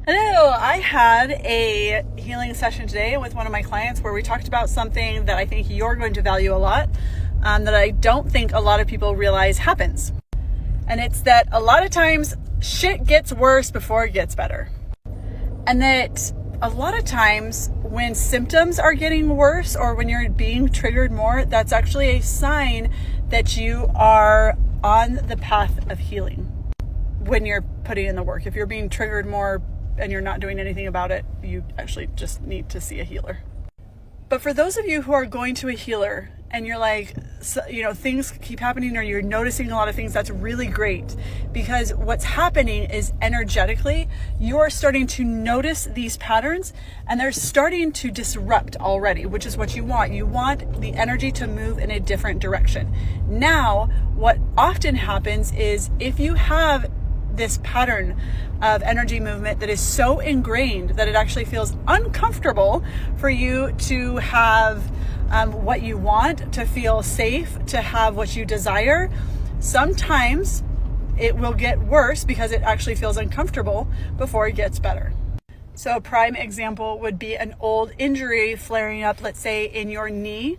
Hello, I had a healing session today with one of my clients where we talked about something that I think you're going to value a lot, that I don't think a lot of people realize happens. And it's that a lot of times shit gets worse before it gets better. And that a lot of times when symptoms are getting worse or when you're being triggered more, that's actually a sign that you are on the path of healing when you're putting in the work. If you're being triggered more and you're not doing anything about it, you actually just need to see a healer. But for those of you who are going to a healer and you're like, things keep happening or you're noticing a lot of things, that's really great, because what's happening is energetically, you're starting to notice these patterns and they're starting to disrupt already, which is what you want. You want the energy to move in a different direction. Now, what often happens is if you have this pattern of energy movement that is so ingrained that it actually feels uncomfortable for you to have what you want, to feel safe, to have what you desire, sometimes it will get worse because it actually feels uncomfortable before it gets better. So a prime example would be an old injury flaring up, let's say in your knee.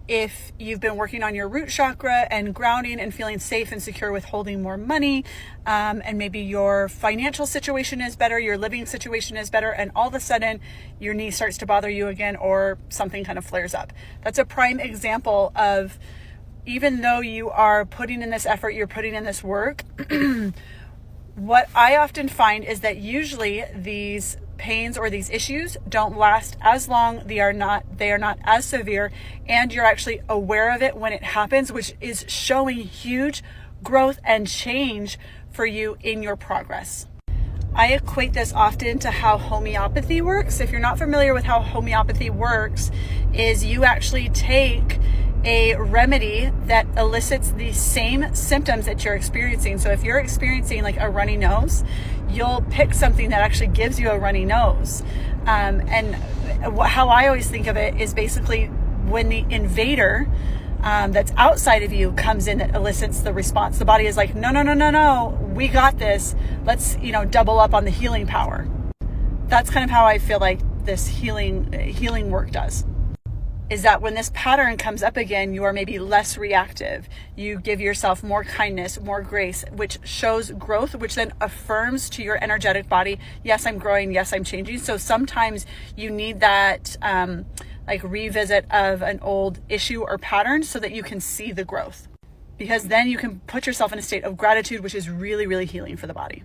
If you've been working on your root chakra and grounding and feeling safe and secure with holding more money, and maybe your financial situation is better, your living situation is better, and all of a sudden your knee starts to bother you again or something kind of flares up. That's a prime example of, even though you are putting in this effort, you're putting in this work, what I often find is that usually these pains or these issues don't last as long. They are not as severe, and you're actually aware of it when it happens, which is showing huge growth and change for you in your progress. I equate this often to how homeopathy works. If you're not familiar with how homeopathy works, is you actually take a remedy that elicits the same symptoms that you're experiencing. So if you're experiencing like a runny nose, you'll pick something that actually gives you a runny nose. And how I always think of it is basically when the invader that's outside of you comes in, that elicits the response. The body is like, no, we got this. Let's, double up on the healing power. That's kind of how I feel like this healing work does. Is that when this pattern comes up again, you are maybe less reactive. You give yourself more kindness, more grace, which shows growth, which then affirms to your energetic body, yes, I'm growing, yes, I'm changing. So sometimes you need that revisit of an old issue or pattern so that you can see the growth. Because then you can put yourself in a state of gratitude, which is really, really healing for the body.